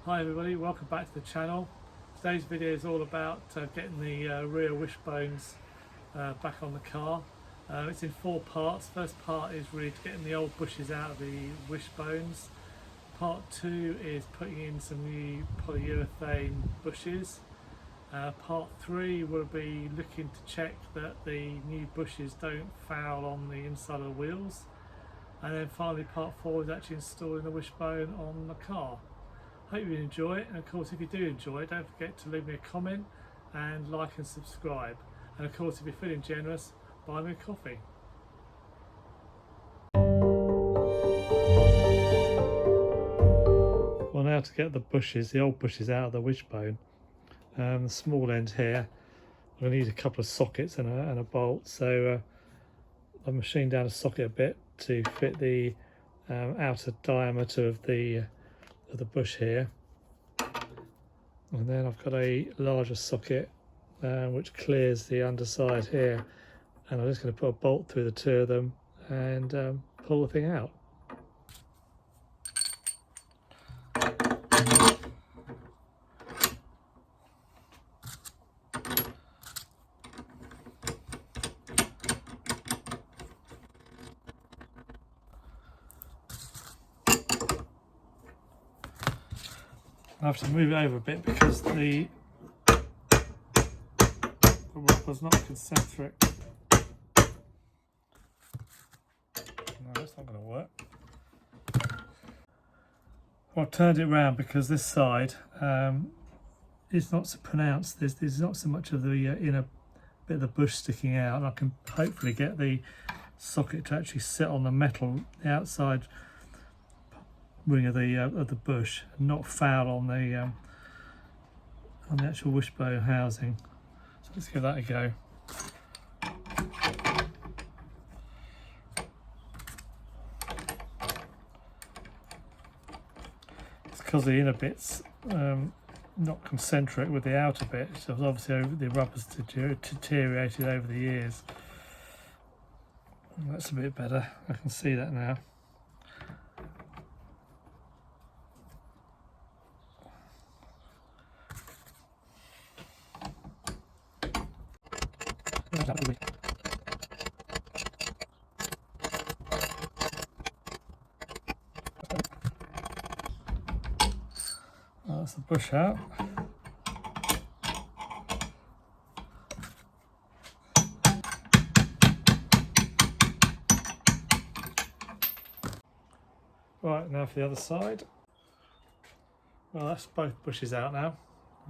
Hi everybody, welcome back to the channel. Today's video is all about getting the rear wishbones back on the car. It's in 4 parts. First part is really getting the old bushes out of the wishbones. Part 2 is putting in some new polyurethane bushes. Part 3 will be looking to check that the new bushes don't foul on the inside of the wheels. And then finally part 4 is actually installing the wishbone on the car. Hope you enjoy it, and of course if you do enjoy it, don't forget to leave me a comment and like and subscribe, and of course if you're feeling generous, buy me a coffee. Well, now to get the old bushes out of the wishbone, the small end here, I'm going to need a couple of sockets and a bolt, so I've machined down a socket a bit to fit the outer diameter of the bush here. And then I've got a larger socket which clears the underside here, and I'm just going to put a bolt through the 2 of them and pull the thing out. I have to move it over a bit because the rubber's not concentric. No, that's not going to work. Well, I've turned it around because this side is not so pronounced. There's not so much of the inner bit of the bush sticking out, and I can hopefully get the socket to actually sit on the metal, the outside ring of the bush, and not foul on the actual wishbone housing. So let's give that a go. It's because the inner bit's not concentric with the outer bit, so obviously the rubber's deteriorated over the years. That's a bit better, I can see that now. That's the bush out. Right, now for the other side. Well, that's both bushes out now,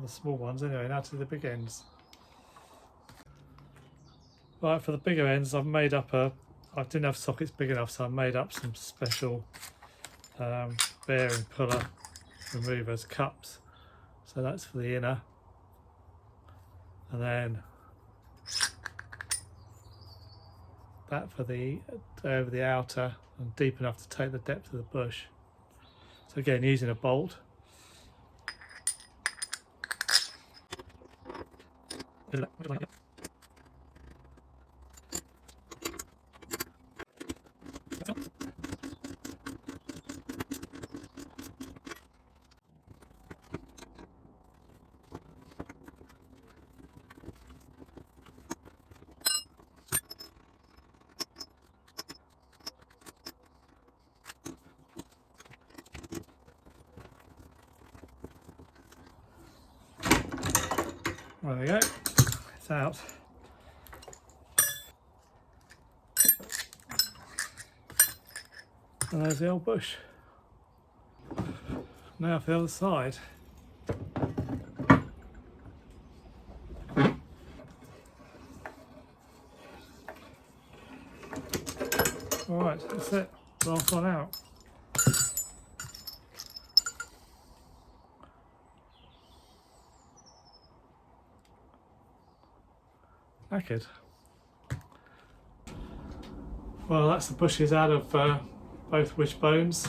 the small ones anyway. Now to the big ends. Right, for the bigger ends, I've made up I didn't have sockets big enough, so I made up some special bearing puller removers, cups. So that's for the inner, and then that for the over the outer, and deep enough to take the depth of the bush. So again, using a bolt. There we go, it's out. And there's the old bush. Now for the other side. Alright, that's it, last one out. Knackered. Well, that's the bushes out of both wishbones.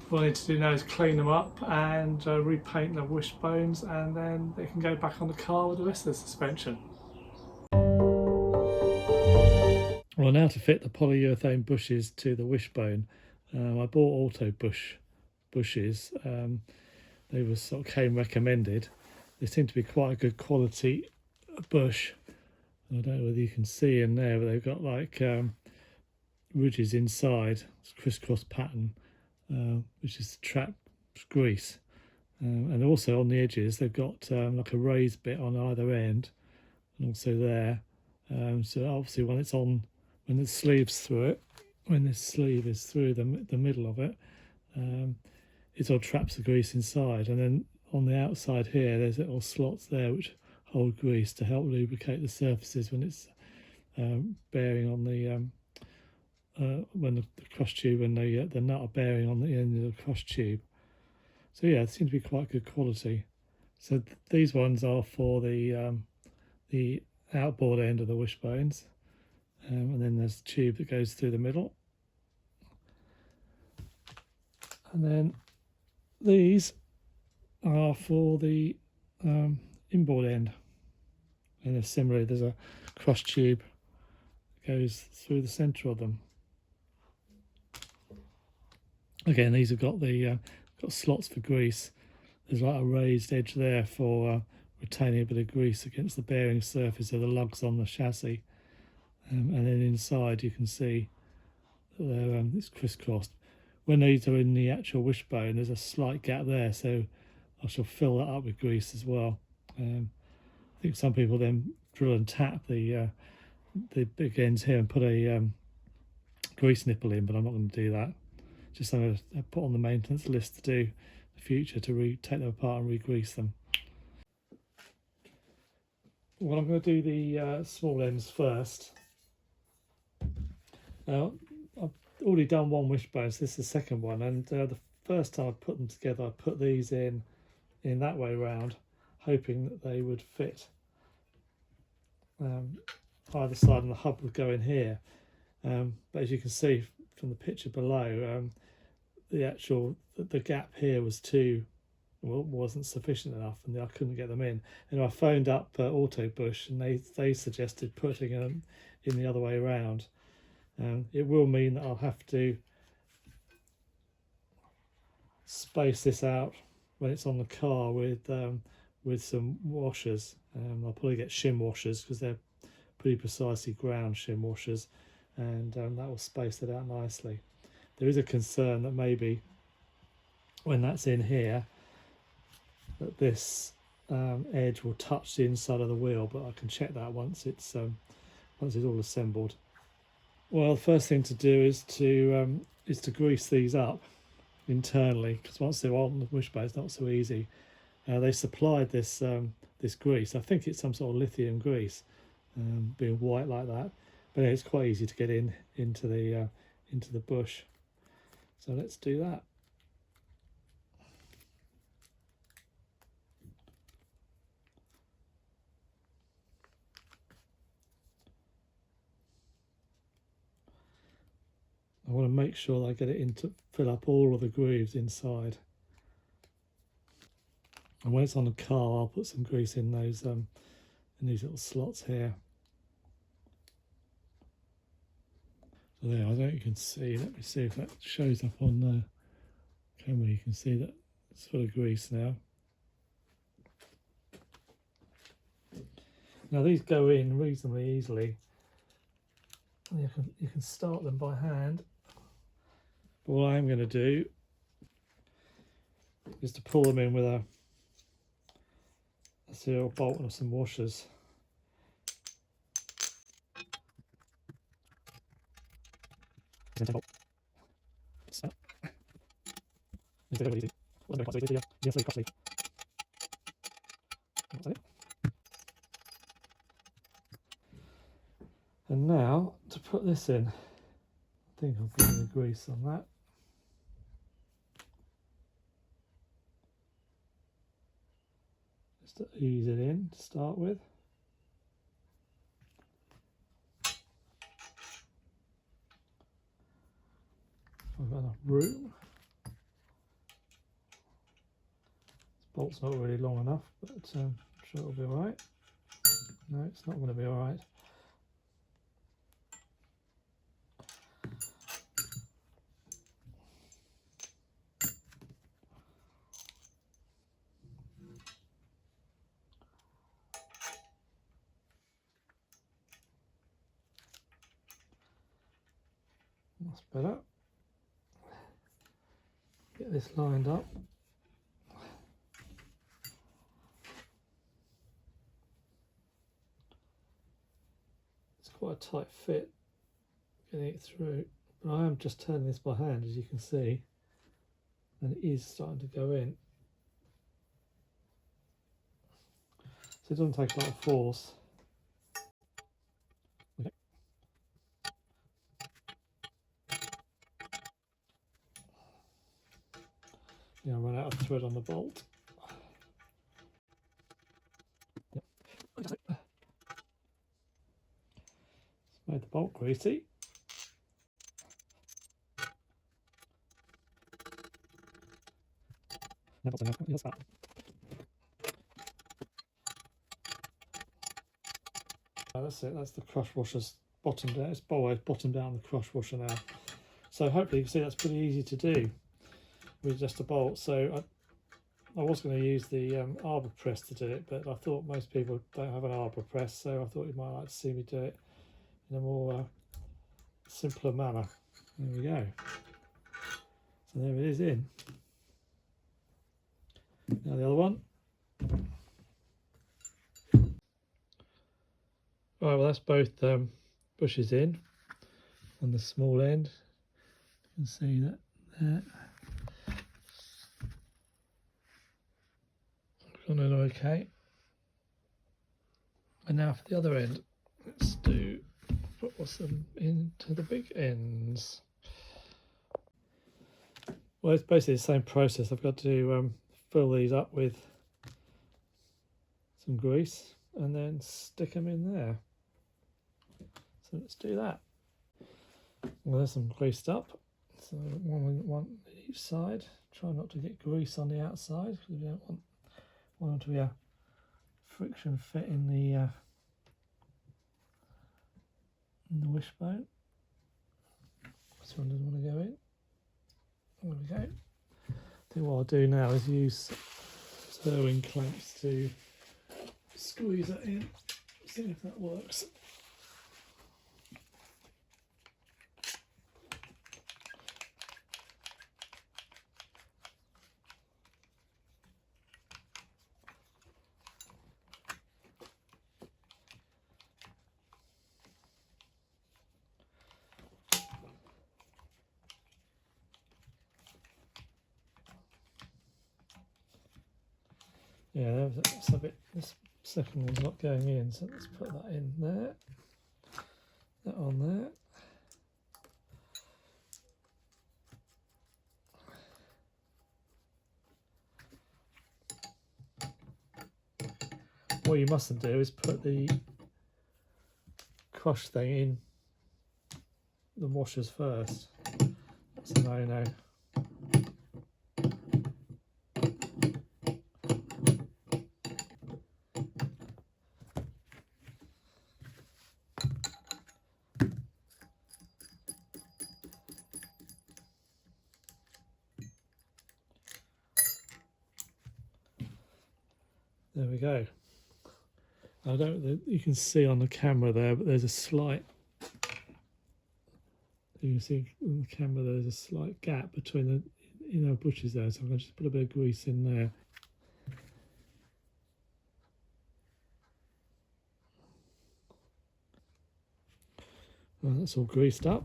What I need to do now is clean them up and repaint the wishbones, and then they can go back on the car with the rest of the suspension. Well, now to fit the polyurethane bushes to the wishbone, I bought auto bushes. they were sort of came recommended. They seem to be quite a good quality bush. I don't know whether you can see in there, but they've got like ridges inside, it's crisscross pattern, which is trap grease. And also on the edges, they've got like a raised bit on either end, and also there. So obviously, when it's on, when the sleeve's through it, when this sleeve is through the middle of it, it all traps the grease inside. And then on the outside here, there's little slots there which hold grease to help lubricate the surfaces when it's bearing on the when the cross tube and the nut are bearing on the end of the cross tube. So yeah, they seem to be quite good quality. So these ones are for the outboard end of the wishbones, and then there's the tube that goes through the middle, and then these are for the inboard end, and similarly there's a cross tube that goes through the centre of them. Again, these have got the got slots for grease. There's like a raised edge there for retaining a bit of grease against the bearing surface of the lugs on the chassis, and then inside you can see that they're it's crisscrossed. When these are in the actual wishbone, there's a slight gap there, so I shall fill that up with grease as well. I think some people then drill and tap the big ends here and put a grease nipple in, but I'm not going to do that. Just something to put on the maintenance list to do in the future, to take them apart and re-grease them. Well, I'm going to do the small ends first. Now, I've already done one wishbone, so this is the second one, and the first time I put them together, I put these in that way round, hoping that they would fit either side, and the hub would go in here. But as you can see from the picture below, the gap here was wasn't sufficient enough, and I couldn't get them in. And I phoned up Autobush, and they suggested putting them in the other way around. It will mean that I'll have to space this out when it's on the car with some washers. I'll probably get shim washers because they're pretty precisely ground shim washers, and that will space it out nicely. There is a concern that maybe when that's in here, that this edge will touch the inside of the wheel, but I can check that once it's all assembled. Well, the first thing to do is to grease these up internally, because once they're on the wishbone, it's not so easy. They supplied this this grease. I think it's some sort of lithium grease, being white like that. But it's quite easy to get into the bush. So let's do that. I want to make sure that I get it to fill up all of the grooves inside. And when it's on the car, I'll put some grease in those in these little slots here. So there, I don't know if you can see. Let me see if that shows up on the camera. You can see that it's full of grease now. Now these go in reasonably easily. You can start them by hand. But what I'm going to do is to pull them in with a serial bolt and some washers. And now to put this in, I think I'll put the grease on that. Just to ease it in to start with. I've got enough room. This bolt's not really long enough, but I'm sure it'll be alright. No, it's not going to be alright. That's better. Get this lined up. It's quite a tight fit getting it through, but I am just turning this by hand, as you can see, and it is starting to go in. So it doesn't take a lot of force. Okay. Yeah, I run out of thread on the bolt. Yep. Made the bolt greasy. That's that. That's it, that's the crush washer's bottomed out. It's always bottomed out on the crush washer now. So hopefully you can see that's pretty easy to do with just a bolt. So I was going to use the arbor press to do it, but I thought most people don't have an arbor press, so I thought you might like to see me do it in a more simpler manner. There we go. So there it is in. Now the other one. Right, well that's both bushes in on the small end. You can see that there. Gone in okay. And now for the other end, let's put them into the big ends. Well, it's basically the same process. I've got to fill these up with some grease and then stick them in there. So let's do that. Well, there's some greased up. So one each side. Try not to get grease on the outside because we don't want them to be a friction fit in the wishbone. This one doesn't want to go in. There we go. I think what I'll do now is use sewing clamps to squeeze it in. See if that works. Yeah, that's a bit. This second one's not going in, so let's put that in there. That on there. What you mustn't do is put the crush thing in the washers first. That's a no-no. There we go. I don't. You can see on the camera there, but there's a slight. You can see on the camera there's a slight gap between the bushes there, so I'm going to just put a bit of grease in there. Well, that's all greased up.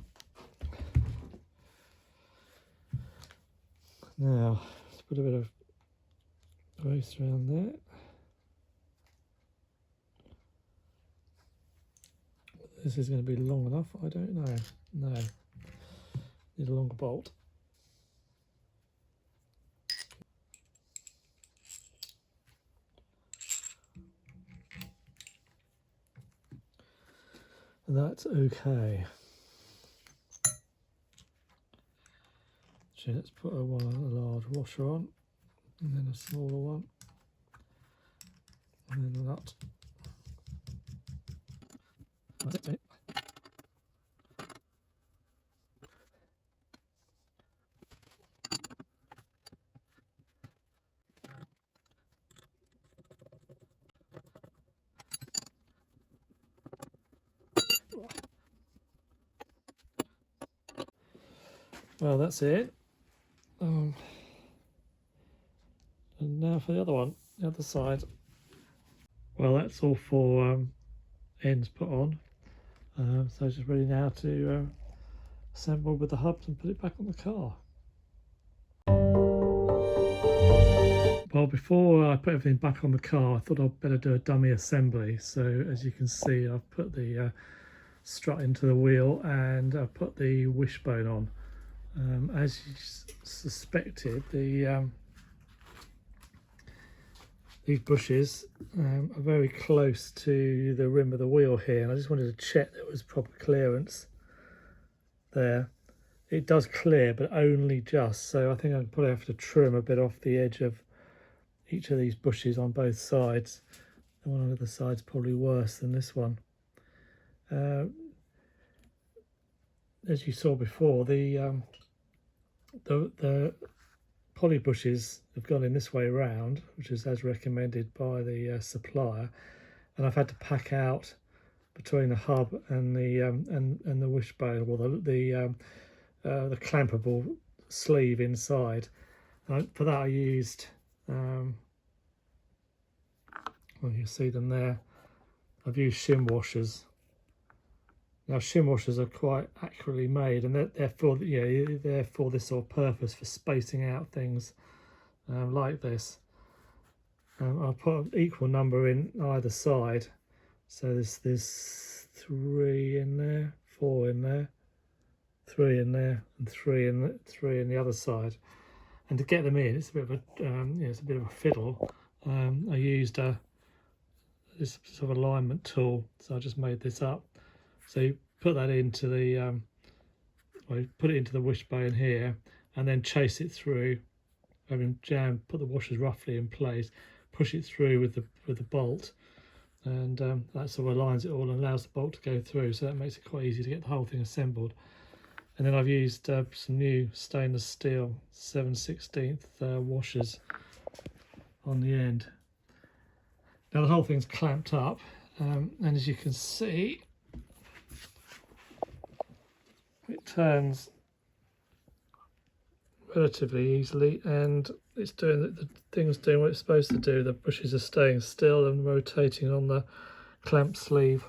Now let's put a bit of grease around there. This is going to be long enough, I don't know. No, need a longer bolt. And that's okay. So let's put a large washer on, and then a smaller one, and then a nut. That's it. Well, that's it. And now for the other one, the other side. Well, that's all four ends put on. So just ready now to assemble with the hubs and put it back on the car. Well, before I put everything back on the car, I thought I'd better do a dummy assembly. So as you can see, I've put the strut into the wheel and I've put the wishbone on. As you suspected, these bushes are very close to the rim of the wheel here, and I just wanted to check there was proper clearance there. It does clear, but only just, so I think I'll probably have to trim a bit off the edge of each of these bushes on both sides. The one on the other side's probably worse than this one. As you saw before, the poly bushes have gone in this way around, which is as recommended by the supplier, and I've had to pack out between the hub and the wishbone, or the clampable sleeve inside. For that I used, well, you see them there, I've used shim washers. Now shim washers are quite accurately made, and they're for this sort of purpose, for spacing out things like this. I'll put an equal number in either side, so there's 3 in there, 4 in there, 3 in there, and 3 in the other side. And to get them in, it's a bit of a it's a bit of a fiddle. I used this sort of alignment tool, so I just made this up. So you put that into the put it into the wishbone here, and then chase it through. I mean, put the washers roughly in place, push it through with the bolt, and that sort of aligns it all and allows the bolt to go through. So that makes it quite easy to get the whole thing assembled. And then I've used some new stainless steel 7/16 washers on the end. Now the whole thing's clamped up, and as you can see, it turns relatively easily, and it's doing the thing's doing what it's supposed to do. The bushes are staying still and rotating on the clamp sleeve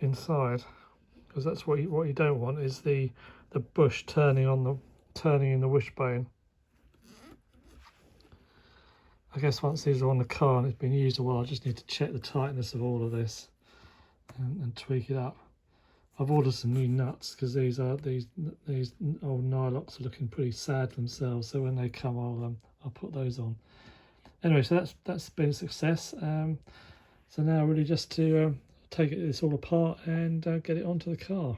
inside, because that's what you don't want, is the bush turning in the wishbone. I guess once these are on the car and it's been used a while, I just need to check the tightness of all of this and tweak it up. I've ordered some new nuts, because these old nylocks are looking pretty sad themselves, so when they come I'll put those on. Anyway, so that's been a success. So now really just to take this all apart and get it onto the car.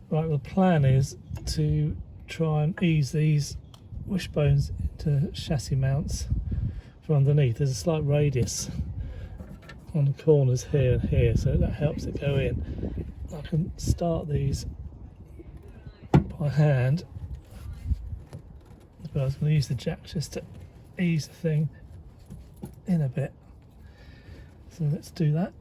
Right, well, the plan is to try and ease these wishbones into chassis mounts from underneath. There's a slight radius on the corners here and here, so that helps it go in. I can start these by hand, but I was going to use the jack just to ease the thing in a bit. So let's do that.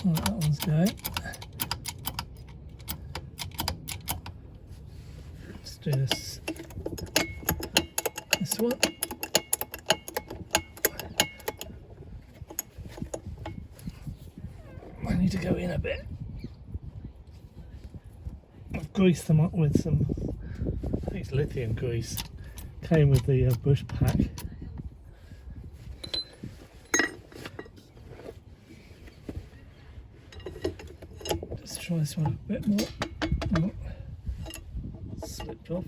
Right, that one's going. Let's do this one. I need to go in a bit. I've greased them up with some, I think it's lithium grease. Came with the bush pack. Let's try this one a bit more. Oh, slipped off.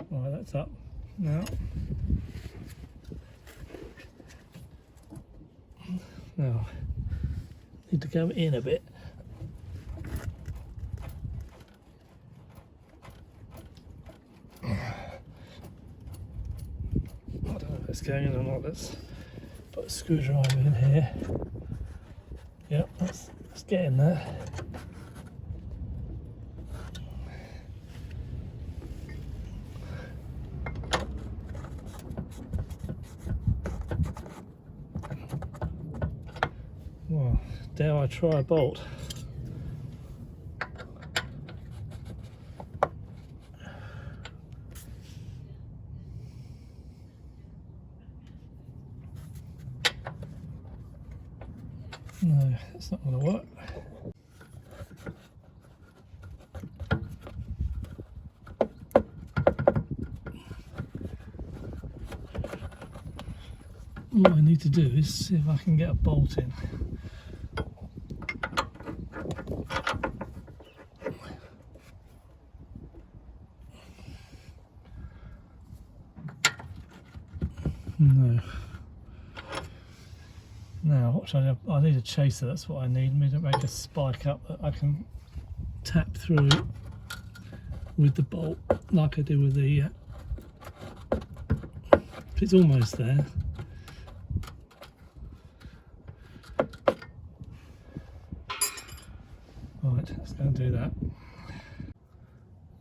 Right, that's up now. Now, need to go in a bit. it's going in or not. Let's put a screwdriver in here. Yep, let's get in there. Well, dare I try a bolt? No, it's not going to work. What I need to do is see if I can get a bolt in. No. Now, what should I do? I need a chaser, that's what I need. Me to make a spike up that I can tap through with the bolt, like I do with the. It's almost there. Right, let's go and do that.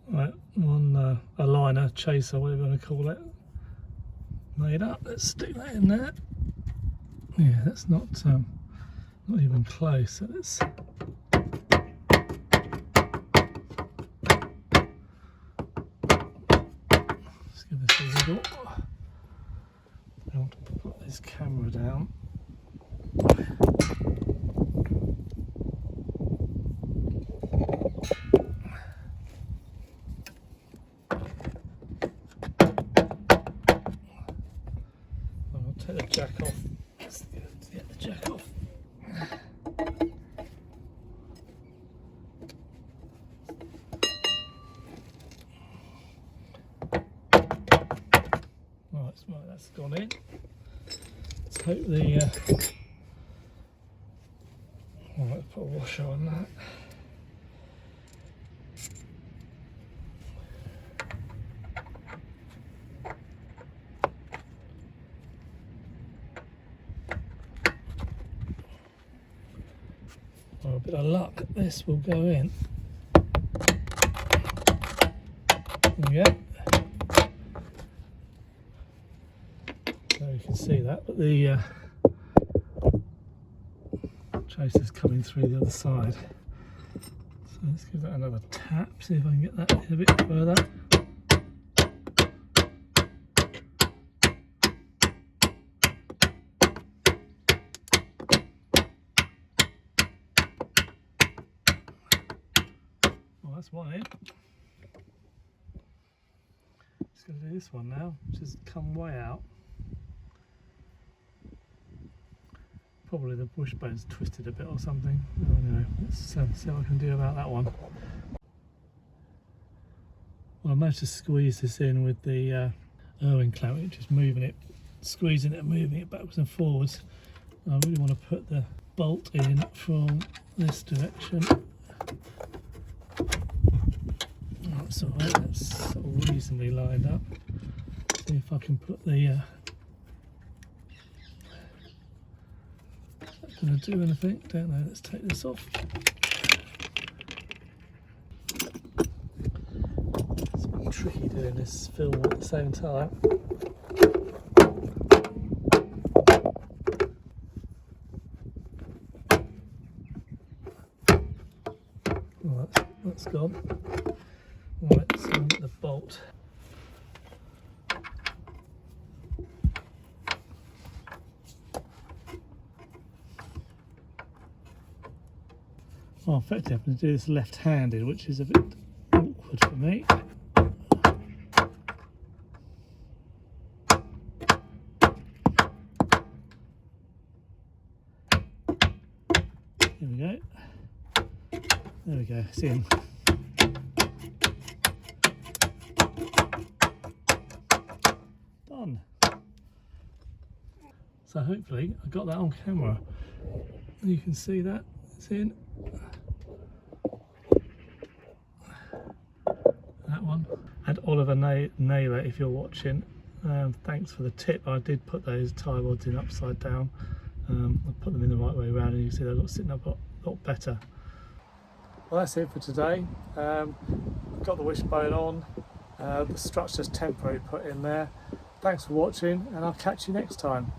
Right, one a liner, chaser, whatever you want to call it, made up. Let's stick that in there. Yeah, that's not even close. So let's give this a wiggle. I want to put this camera down. I'll take the jack off. Let's get the jack off. Right, that's gone in. Let's hope the I might put a washer on that. Well, a bit of luck, this will go in. There we go. So you can see that, but the chaser's coming through the other side. So let's give that another tap, see if I can get that in a bit further. Well, that's one in. Just going to do this one now, which has come way out. Probably the wishbone's twisted a bit or something. Oh, anyway, let's see what I can do about that one. Well, I managed to squeeze this in with the Irwin clamp, just moving it, squeezing it and moving it backwards and forwards. I really want to put the bolt in from this direction. That's alright, that's sort of reasonably lined up. See if I can put the going to do anything? Don't know. Let's take this off. It's a bit tricky doing this film at the same time. Right, that's gone. Right, so I'll get the bolt. Well, effectively I'm going to do this left-handed, which is a bit awkward for me. Here we go. There we go, it's in. Done. So hopefully I got that on camera. You can see that it's in. That one. And Oliver Naylor, if you're watching, Thanks for the tip. I did put those tie rods in upside down. I put them in the right way around, and you can see they're sitting up a lot better. Well, that's it for today. Got the wishbone on. The structure's temporary put in there. Thanks for watching, and I'll catch you next time.